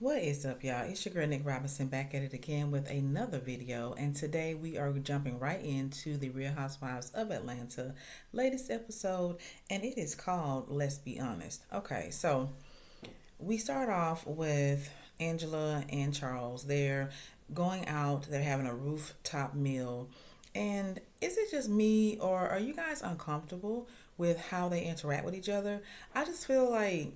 What is up, y'all? It's your girl Nick Robinson back at it again with another video, and today we are jumping right into the Real Housewives of Atlanta latest episode, and it is called Let's Be Honest. Okay, so we start off with Angela and Charles. They're going out, they're having a rooftop meal, and is it just me, or are you guys uncomfortable with how they interact with each other? I just feel like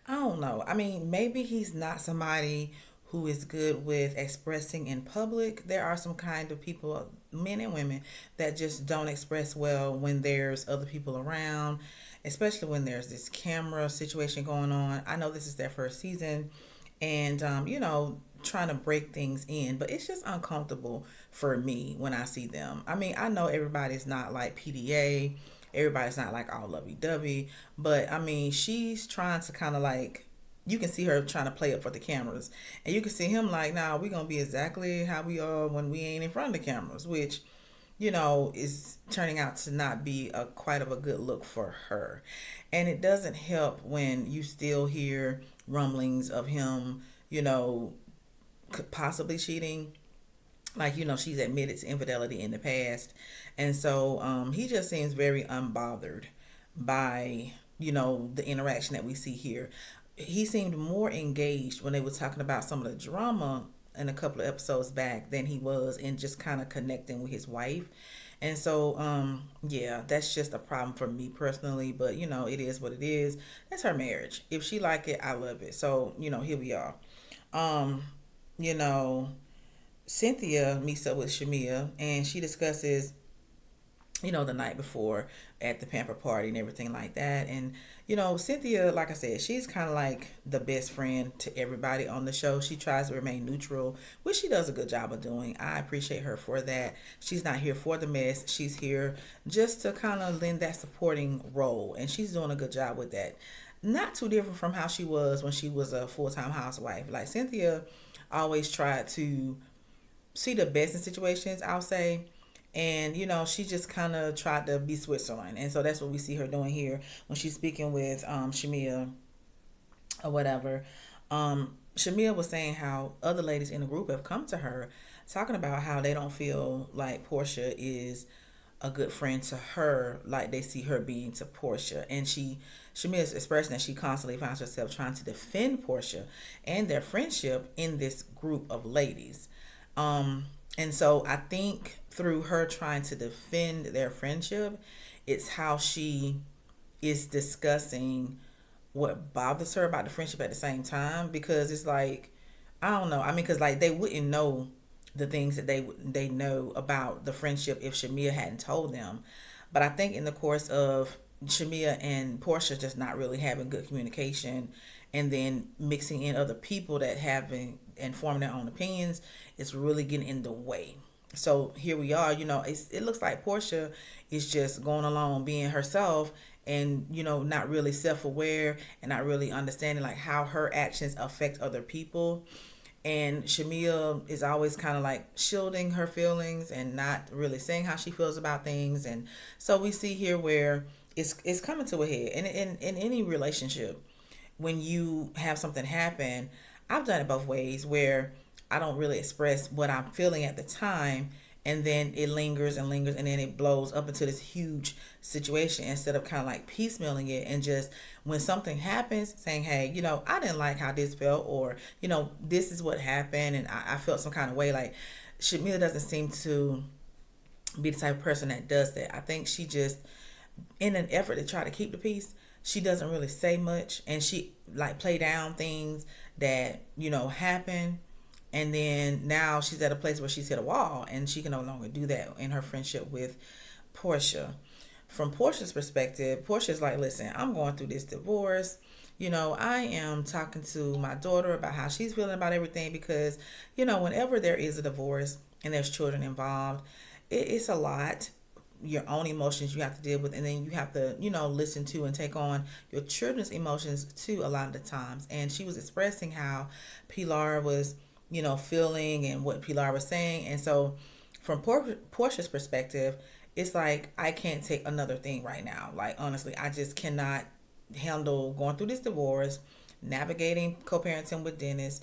I don't know. I mean, maybe he's not somebody who is good with expressing in public. There are some kind of people, men and women, that just don't express well when there's other people around, especially when there's this camera situation going on. I know this is their first season and, trying to break things in, but it's just uncomfortable for me when I see them. I mean, I know everybody's not like PDA, everybody's not like all lovey dovey, but I mean, she's trying to kind of like, you can see her trying to play up for the cameras, and you can see him like, nah, we're gonna be exactly how we are when we ain't in front of the cameras, which is turning out to not be a quite of a good look for her. And it doesn't help when you still hear rumblings of him, you know, possibly cheating. Like, she's admitted to infidelity in the past. And so he just seems very unbothered by, the interaction that we see here. He seemed more engaged when they were talking about some of the drama in a couple of episodes back than he was in just kind of connecting with his wife. And so, yeah, that's just a problem for me personally. But, it is what it is. That's her marriage. If she like it, I love it. So, here we are. Um, you know, Cynthia meets up with Shamea and she discusses, the night before at the pamper party and everything like that. And, Cynthia, like I said, she's kind of like the best friend to everybody on the show. She tries to remain neutral, which she does a good job of doing. I appreciate her for that. She's not here for the mess. She's here just to kind of lend that supporting role. And she's doing a good job with that. Not too different from how she was when she was a full-time housewife. Like Cynthia always tried to see the best in situations, I'll say. And, she just kind of tried to be Switzerland. And so that's what we see her doing here when she's speaking with Shamea or whatever. Shamea was saying how other ladies in the group have come to her talking about how they don't feel like Porsha is a good friend to her like they see her being to Porsha. And Shamea's expressing that she constantly finds herself trying to defend Porsha and their friendship in this group of ladies. And so I think through her trying to defend their friendship, it's how she is discussing what bothers her about the friendship at the same time. Because it's like, I don't know. I mean, because like they wouldn't know the things that they know about the friendship if Shamea hadn't told them. But I think in the course of Shamea and Porsha just not really having good communication, and then mixing in other people that have been and forming their own opinions, it's really getting in the way. So here we are. It looks like Porsha is just going along being herself, and not really self-aware and not really understanding like how her actions affect other people. And Shamea is always kind of like shielding her feelings and not really saying how she feels about things. And so we see here where it's coming to a head. And in any relationship, when you have something happen, I've done it both ways where I don't really express what I'm feeling at the time, and then it lingers and lingers, and then it blows up into this huge situation instead of kind of like piecemealing it and just when something happens saying, hey, I didn't like how this felt, or this is what happened and I felt some kind of way. Like Shamila doesn't seem to be the type of person that does that. I think she just, in an effort to try to keep the peace, she doesn't really say much, and she like play down things that happen. And then now she's at a place where she's hit a wall and she can no longer do that in her friendship with Porsha. From Porsha's perspective, Porsha's like, listen, I'm going through this divorce. I am talking to my daughter about how she's feeling about everything because, whenever there is a divorce and there's children involved, it's a lot. Your own emotions you have to deal with, and then you have to listen to and take on your children's emotions too a lot of the times. And she was expressing how Pilar was feeling and what Pilar was saying. And so from Portia's perspective, it's like, I can't take another thing right now. Like, honestly, I just cannot handle going through this divorce, navigating co-parenting with Dennis,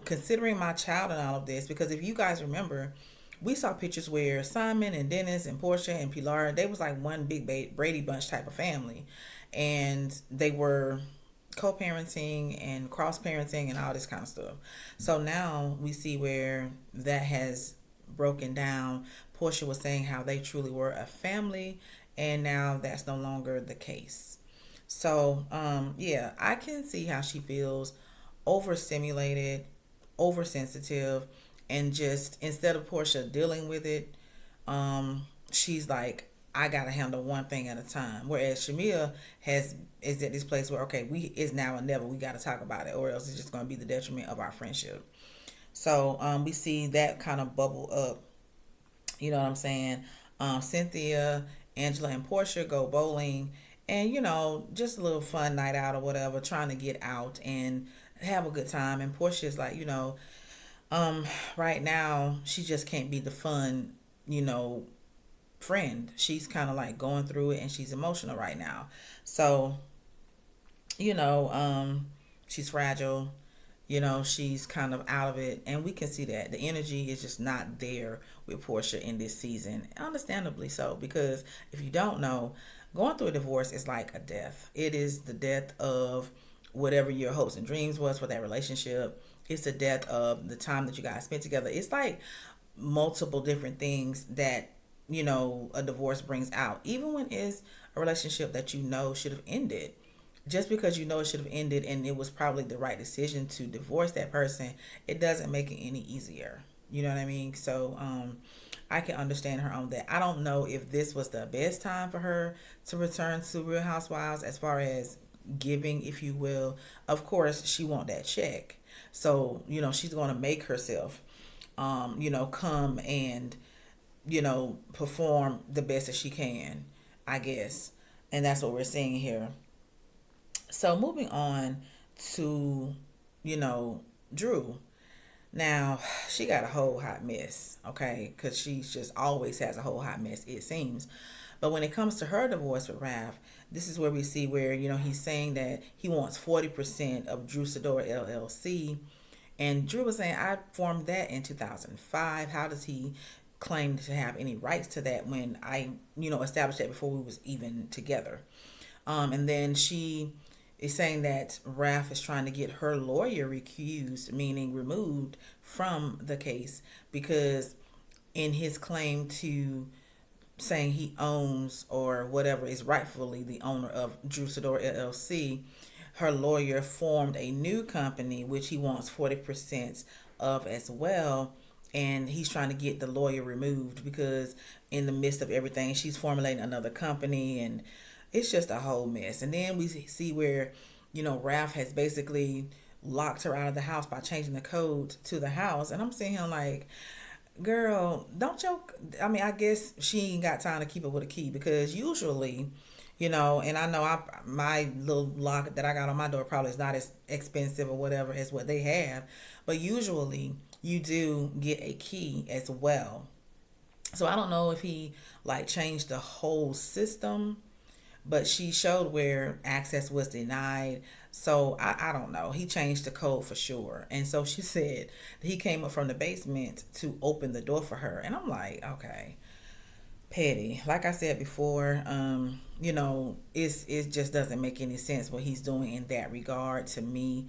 considering my child and all of this. Because if you guys remember, we saw pictures where Simon and Dennis and Porsha and Pilar, they was like one big Brady Bunch type of family. And they were co-parenting and cross-parenting and all this kind of stuff. So now we see where that has broken down. Porsha was saying how they truly were a family, and now that's no longer the case. So, yeah, I can see how she feels overstimulated, oversensitive, and just instead of Porsha dealing with it, she's like, I gotta handle one thing at a time. Whereas Shamea is at this place where, okay, we is now or never. We gotta talk about it, or else it's just gonna be the detriment of our friendship. So we see that kind of bubble up. You know what I'm saying? Cynthia, Angela, and Porsha go bowling, and just a little fun night out or whatever, trying to get out and have a good time. And Porsha is like, right now she just can't be the fun, friend. She's kind of like going through it, and she's emotional right now. So, you know, she's fragile. She's kind of out of it, and we can see that the energy is just not there with Porsha in this season. Understandably so, because if you don't know, going through a divorce is like a death. It is the death of whatever your hopes and dreams was for that relationship. It's the death of the time that you guys spent together. It's like multiple different things that a divorce brings out, even when it's a relationship that should have ended. Just because it should have ended and it was probably the right decision to divorce that person, it doesn't make it any easier. You know what I mean? So I can understand her on that. I don't know if this was the best time for her to return to Real Housewives, as far as giving, if you will. Of course, she want that check. So, she's going to make herself, come and, perform the best that she can, I guess. And that's what we're seeing here. So moving on to, Drew. Now, she got a whole hot mess, okay? Because she just always has a whole hot mess, it seems. But when it comes to her divorce with Raph, this is where we see where, he's saying that he wants 40% of Drew Sidora LLC. And Drew was saying, I formed that in 2005. How does he claim to have any rights to that when I, established that before we was even together? And then she is saying that Raph is trying to get her lawyer recused, meaning removed from the case, because in his claim to saying he owns or whatever is rightfully the owner of Drew Sidora LLC, her lawyer formed a new company which he wants 40% of as well. And he's trying to get the lawyer removed because in the midst of everything, she's formulating another company, and it's just a whole mess. And then we see where, Raph has basically locked her out of the house by changing the code to the house. And I'm seeing him like, girl, don't joke. I mean, I guess she ain't got time to keep it with a key, because usually, and I know my little lock that I got on my door probably is not as expensive or whatever as what they have. But usually you do get a key as well. So I don't know if he like changed the whole system, but she showed where access was denied. So I don't know. He changed the code for sure. And so she said that he came up from the basement to open the door for her. And I'm like, okay, petty. Like I said before, it just doesn't make any sense what he's doing in that regard to me.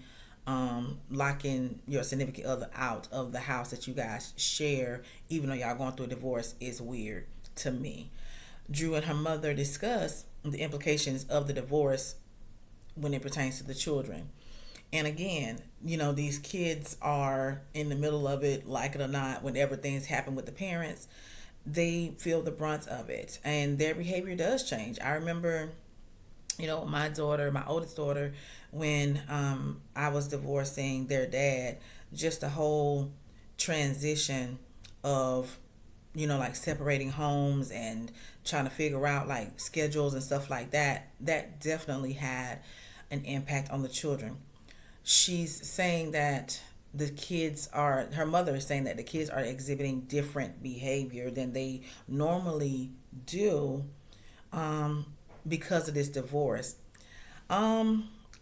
Locking your significant other out of the house that you guys share, even though y'all going through a divorce, is weird to me. Drew and her mother discuss the implications of the divorce when it pertains to the children. And again, these kids are in the middle of it, like it or not. Whenever things happen with the parents, they feel the brunt of it, and their behavior does change. I remember, my oldest daughter, when I was divorcing their dad, just the whole transition of like separating homes and trying to figure out like schedules and stuff like that, that definitely had an impact on the children. She's saying that her mother is saying that the kids are exhibiting different behavior than they normally do because of this divorce.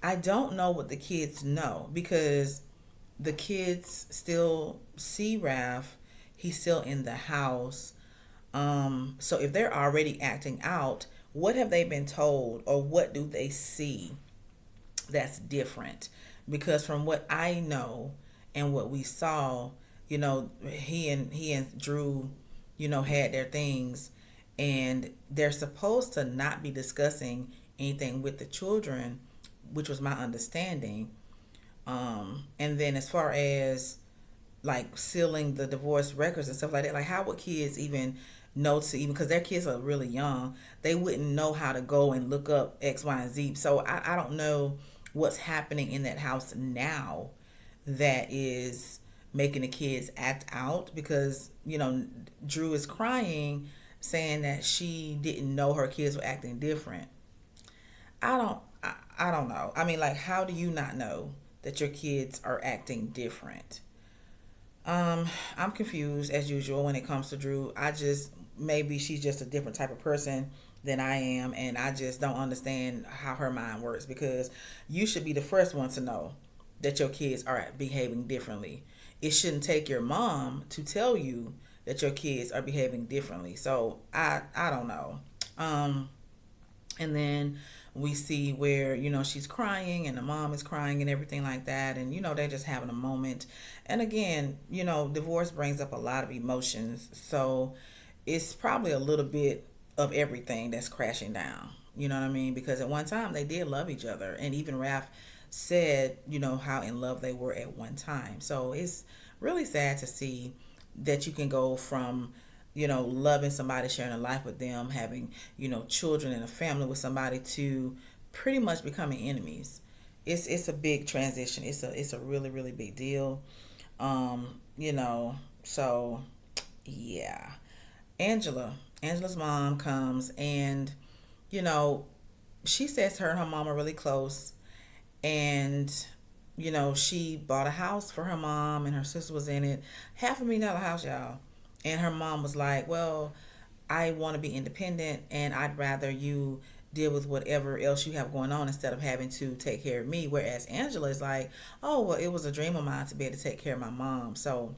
I don't know what the kids know because the kids still see Raph. He's still in the house. So if they're already acting out, what have they been told or what do they see that's different? Because from what I know and what we saw, he and Drew, had their things, and they're supposed to not be discussing anything with the children, which was my understanding. And then as far as like sealing the divorce records and stuff like that, like how would kids even know to even, because their kids are really young, they wouldn't know how to go and look up X, Y, and Z. So I don't know what's happening in that house now that is making the kids act out, because Drew is crying saying that she didn't know her kids were acting different. I don't know. I mean, like, how do you not know that your kids are acting different? I'm confused as usual when it comes to Drew. I just, maybe she's just a different type of person than I am, and I just don't understand how her mind works, because you should be the first one to know that your kids are behaving differently. It shouldn't take your mom to tell you that your kids are behaving differently. So I don't know. And then we see where she's crying and the mom is crying and everything like that, and they're just having a moment. And again, divorce brings up a lot of emotions, so it's probably a little bit of everything that's crashing down. You know what I mean? Because at one time they did love each other, and even Raph said how in love they were at one time. So it's really sad to see that you can go from loving somebody, sharing a life with them, having, children and a family with somebody, to pretty much becoming enemies. It's a big transition. It's a really, really big deal. So yeah. Angela's mom comes, and, you know, she says her and her mom are really close, and she bought a house for her mom and her sister was in it. $500,000 house, y'all. And her mom was like, well, I want to be independent, and I'd rather you deal with whatever else you have going on instead of having to take care of me. Whereas Angela is like, oh, well, it was a dream of mine to be able to take care of my mom. So,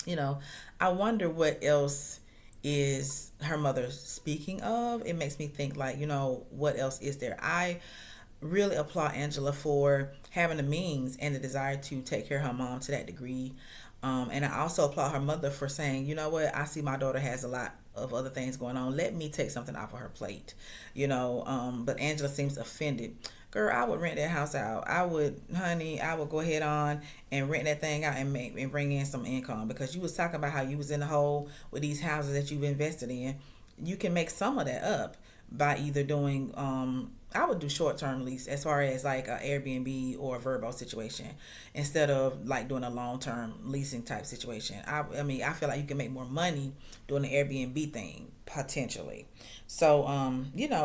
you know, I wonder what else is her mother speaking of. It makes me think, like, what else is there? I really applaud Angela for having the means and the desire to take care of her mom to that degree. And I also applaud her mother for saying, you know what, I see my daughter has a lot of other things going on. Let me take something off of her plate. But Angela seems offended. Girl, I would rent that house out. I would, honey, I would go ahead on and rent that thing out and bring in some income, because you was talking about how you was in the hole with these houses that you've invested in. You can make some of that up by either doing I would do short term lease, as far as like a Airbnb or a Verbo situation, instead of like doing a long term leasing type situation. I mean, I feel like you can make more money doing the Airbnb thing potentially. So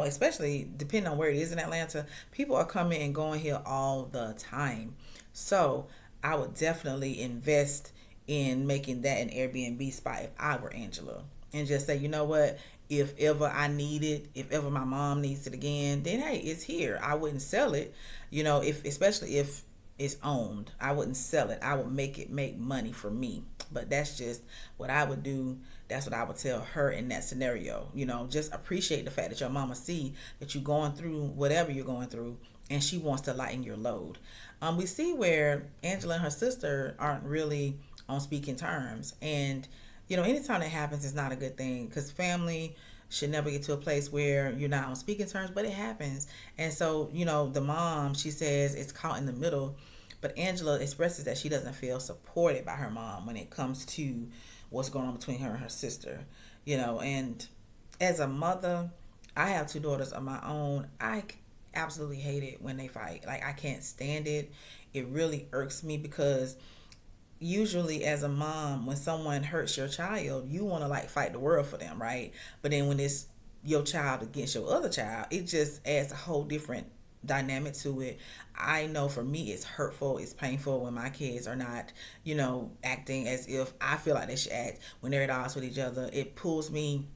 especially depending on where it is in Atlanta, people are coming and going here all the time. So I would definitely invest in making that an Airbnb spot if I were Angela, and just say, you know what, if ever I need it, if ever my mom needs it again, then hey, it's here. I wouldn't sell it, if especially if it's owned. I wouldn't sell it. I would make it make money for me. But that's just what I would do. That's what I would tell her in that scenario. Just appreciate the fact that your mama see that you're going through whatever you're going through, and she wants to lighten your load. We see where Angela and her sister aren't really on speaking terms, and anytime that happens, it's not a good thing, because family should never get to a place where you're not on speaking terms, but it happens. And so, the mom, she says it's caught in the middle, but Angela expresses that she doesn't feel supported by her mom when it comes to what's going on between her and her sister. And as a mother, I have two daughters of my own. I absolutely hate it when they fight. Like, I can't stand it. It really irks me, because usually as a mom, when someone hurts your child, you want to like fight the world for them, right? But then when it's your child against your other child, it just adds a whole different dynamic to it. I know for me, it's hurtful, it's painful when my kids are not, acting as if I feel like they should act when they're at odds with each other. It pulls me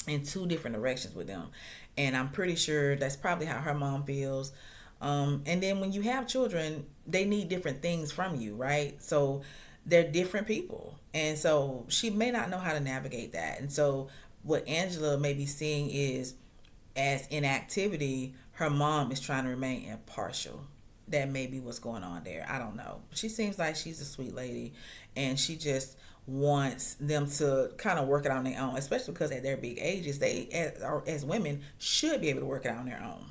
in two different directions with them, and I'm pretty sure that's probably how her mom feels. And then when you have children, they need different things from you, right? So they're different people. And so she may not know how to navigate that. And so what Angela may be seeing is, as inactivity, her mom is trying to remain impartial. That may be what's going on there. I don't know. She seems like she's a sweet lady, and she just wants them to kind of work it out on their own, especially because at their big ages, they as women should be able to work it out on their own.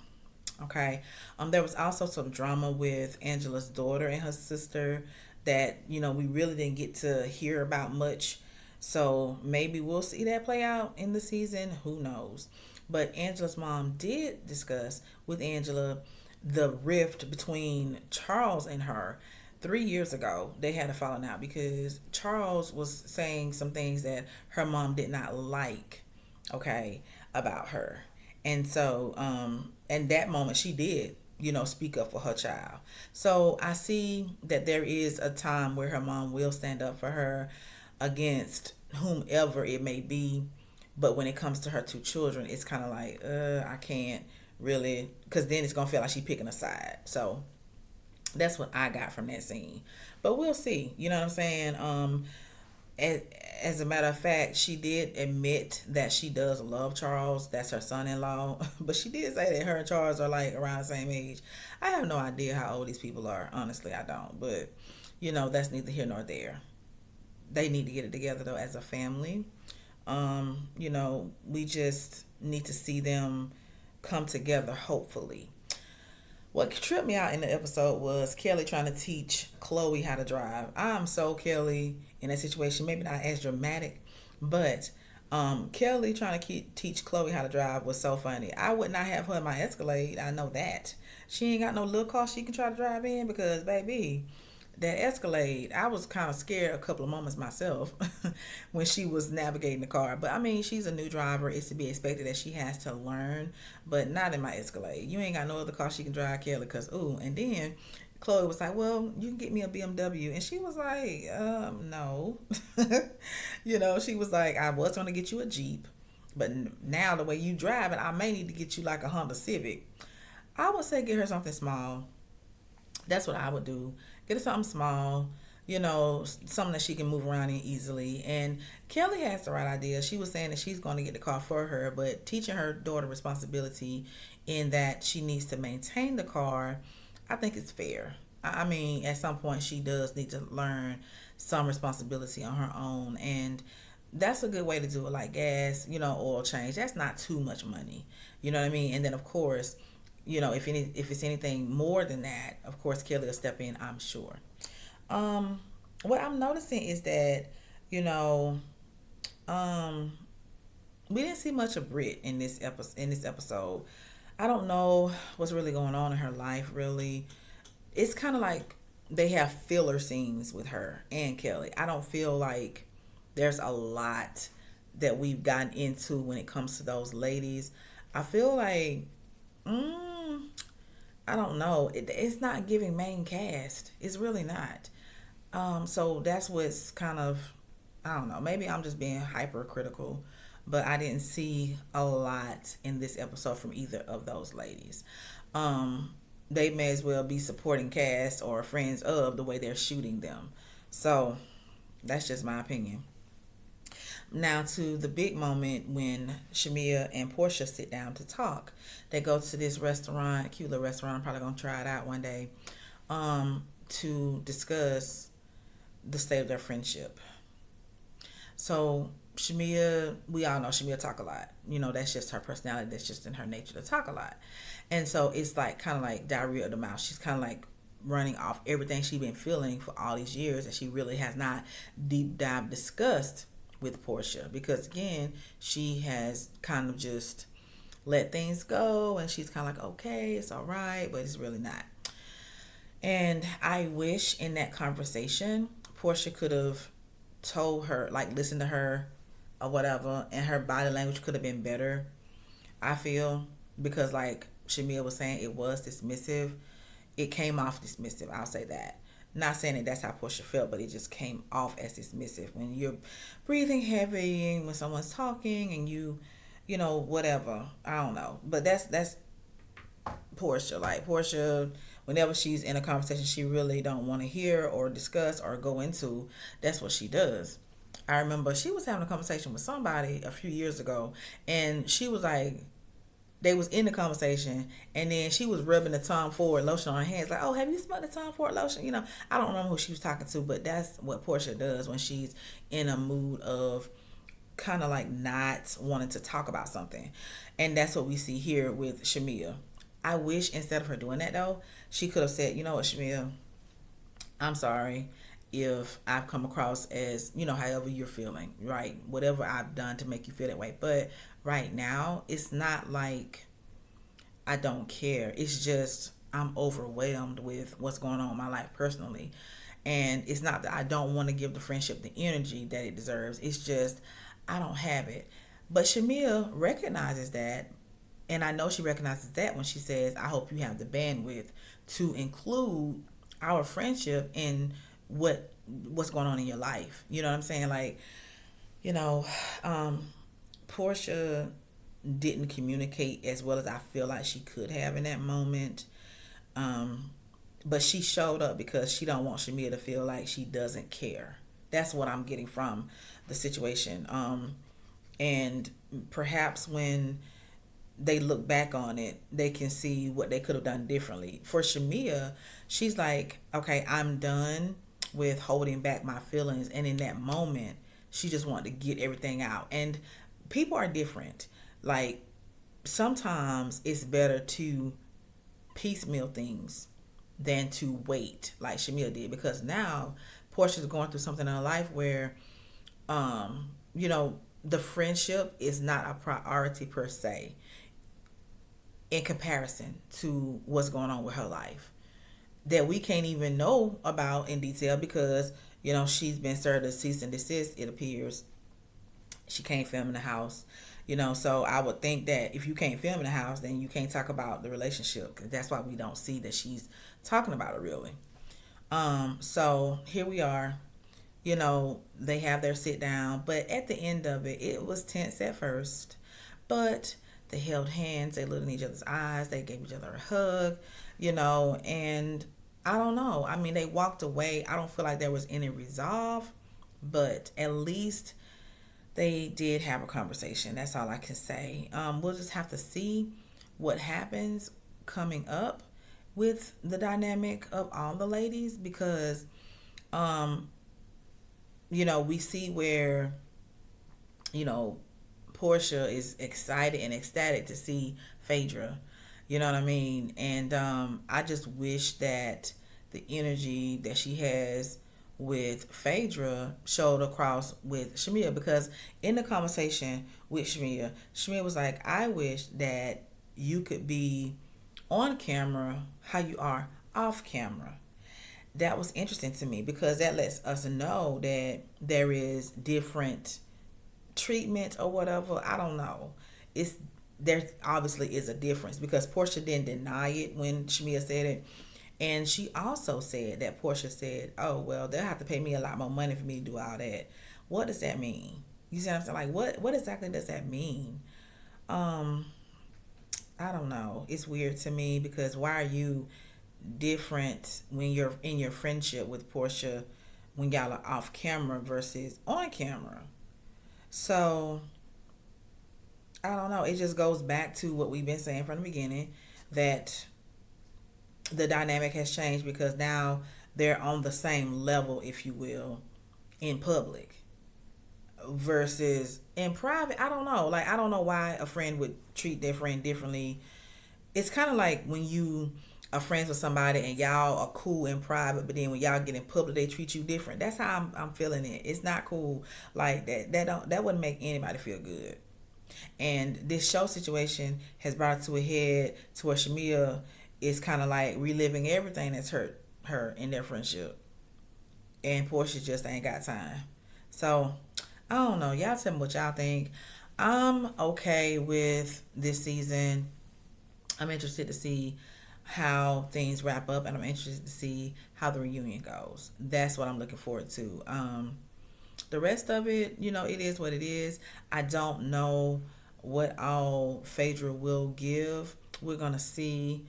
Okay. There was also some drama with Angela's daughter and her sister that we really didn't get to hear about much. So maybe we'll see that play out in the season. Who knows? But Angela's mom did discuss with Angela the rift between Charles and her. 3 years ago, they had a falling out because Charles was saying some things that her mom did not like, okay, about her. And so, in that moment, she did, speak up for her child. So I see that there is a time where her mom will stand up for her against whomever it may be. But when it comes to her two children, it's kind of like, I can't really, because then it's going to feel like she's picking a side. So that's what I got from that scene. But we'll see. You know what I'm saying? As a matter of fact, she did admit that she does love Charles. That's her son-in-law. But she did say that her and Charles are like around the same age. I have no idea how old these people are. Honestly, I don't. But, that's neither here nor there. They need to get it together, though, as a family. We just need to see them come together, hopefully. What tripped me out in the episode was Kelly trying to teach Chloe how to drive. I'm so Kelly in that situation. Maybe not as dramatic, but Kelly trying to teach Chloe how to drive was so funny. I would not have her in my Escalade. I know that. She ain't got no little car she can try to drive in because, baby, that Escalade, I was kind of scared a couple of moments myself when she was navigating the car. But I mean, she's a new driver. It's to be expected that she has to learn, but not in my Escalade. You ain't got no other car she can drive, Kelly, because, ooh. And then Chloe was like, well, you can get me a BMW. And she was like, no. She was like, I was going to get you a Jeep, but now the way you drive it, I may need to get you like a Honda Civic. I would say get her something small. That's what I would do. Get her something small, something that she can move around in easily. And Kelly has the right idea. She was saying that she's going to get the car for her, but teaching her daughter responsibility in that she needs to maintain the car, I think it's fair. I mean, at some point she does need to learn some responsibility on her own. And that's a good way to do it, like gas, oil change. That's not too much money. You know what I mean? And then, of course, if it's anything more than that, of course, Kelly will step in, I'm sure. What I'm noticing is that, we didn't see much of Britt in this episode. I don't know what's really going on in her life, really. It's kind of like they have filler scenes with her and Kelly. I don't feel like there's a lot that we've gotten into when it comes to those ladies. I feel like I don't know. It's not giving main cast. It's really not. So that's what's kind of, I don't know. Maybe I'm just being hypercritical, but I didn't see a lot in this episode from either of those ladies. They may as well be supporting cast or friends of the way they're shooting them. So that's just my opinion. Now to the big moment when Shamea and Porsha sit down to talk. They go to this restaurant, cute little restaurant. I'm probably going to try it out one day, to discuss the state of their friendship. So Shamea, we all know Shamea talk a lot. That's just her personality. That's just in her nature to talk a lot. And so it's like kind of like diarrhea of the mouth. She's kind of like running off everything she's been feeling for all these years that she really has not deep dive discussed with Porsha, because again, she has kind of just let things go and she's kind of like, okay, it's all right, but it's really not. And I wish in that conversation Porsha could have told her, like, listened to her or whatever, and her body language could have been better, I feel, because like Shamea was saying, it was dismissive. It came off dismissive, I'll say that. Not saying that that's how Porsha felt, but it just came off as dismissive. When you're breathing heavy, when someone's talking, and you know, whatever. I don't know. But that's Porsha. Like Porsha, whenever she's in a conversation she really don't want to hear or discuss or go into, that's what she does. I remember she was having a conversation with somebody a few years ago, and she was like, they was in the conversation, and then she was rubbing the Tom Ford lotion on her hands, like, "Oh, have you smelled the Tom Ford lotion?" I don't remember who she was talking to, but that's what Porsha does when she's in a mood of kind of like not wanting to talk about something, and that's what we see here with Shamea. I wish instead of her doing that though, she could have said, "You know what, Shamea, I'm sorry if I've come across as, however you're feeling, right? Whatever I've done to make you feel that way. But right now, it's not like I don't care. It's just I'm overwhelmed with what's going on in my life personally. And it's not that I don't want to give the friendship the energy that it deserves. It's just I don't have it." But Shamia recognizes that. And I know she recognizes that when she says, "I hope you have the bandwidth to include our friendship in what's going on in your life." You know what I'm saying? Like, you know, um, Portia didn't communicate as well as I feel like she could have in that moment. Um, but she showed up because she don't want Shamia to feel like she doesn't care. That's what I'm getting from the situation. And perhaps when they look back on it, they can see what they could have done differently. For Shamia, she's like, "Okay, I'm done with holding back my feelings." And in that moment, she just wanted to get everything out. And people are different. Like, sometimes it's better to piecemeal things than to wait like Shamia did, because now Portia's going through something in her life where you know the friendship is not a priority per se in comparison to what's going on with her life that we can't even know about in detail, because she's been served a cease and desist. It appears she can't film in the house. So I would think that if you can't film in the house, then you can't talk about the relationship, because that's why we don't see that she's talking about it really. So here we are. They have their sit down, but at the end of it, it was tense at first, but they held hands, they looked in each other's eyes, they gave each other a hug, and I don't know. I mean, they walked away. I don't feel like there was any resolve, but at least they did have a conversation. That's all I can say. We'll just have to see what happens coming up with the dynamic of all the ladies, because we see where Porsha is excited and ecstatic to see Phaedra. You know what I mean? And I just wish that the energy that she has with Phaedra showed across with Shamea, because in the conversation with Shamea was like, "I wish that you could be on camera how you are off camera." That was interesting to me, because that lets us know that there is different treatment or whatever. I don't know. It's There obviously is a difference, because Porsha didn't deny it when Shamea said it. And she also said that Porsha said, "Oh, well, they'll have to pay me a lot more money for me to do all that." What does that mean? You see what I'm saying? Like, what exactly does that mean? Um, I don't know. It's weird to me, because why are you different when you're in your friendship with Porsha when y'all are off camera versus on camera? So I don't know. It just goes back to what we've been saying from the beginning, that the dynamic has changed, because now they're on the same level, if you will, in public versus in private. I don't know. Like, I don't know why a friend would treat their friend differently. It's kind of like when you are friends with somebody and y'all are cool in private, but then when y'all get in public, they treat you different. That's how I'm feeling it. It's not cool like that. That wouldn't make anybody feel good. And this show situation has brought it to a head to where Shamea is kind of like reliving everything that's hurt her in their friendship, and Portia just ain't got time. So I don't know. Y'all tell me what y'all think. I'm okay with this season. I'm interested to see how things wrap up, and I'm interested to see how the reunion goes. That's what I'm looking forward to. The rest of it, it is what it is. I don't know what all Phaedra will give. We're gonna see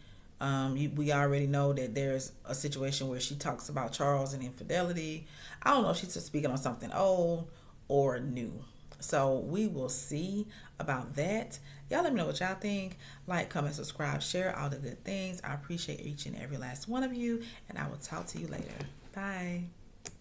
We already know that there's a situation where she talks about Charles and infidelity. I don't know if she's just speaking on something old or new. So we will see about that. Y'all let me know what y'all think. Like, comment, subscribe, share all the good things. I appreciate each and every last one of you. And I will talk to you later. Bye.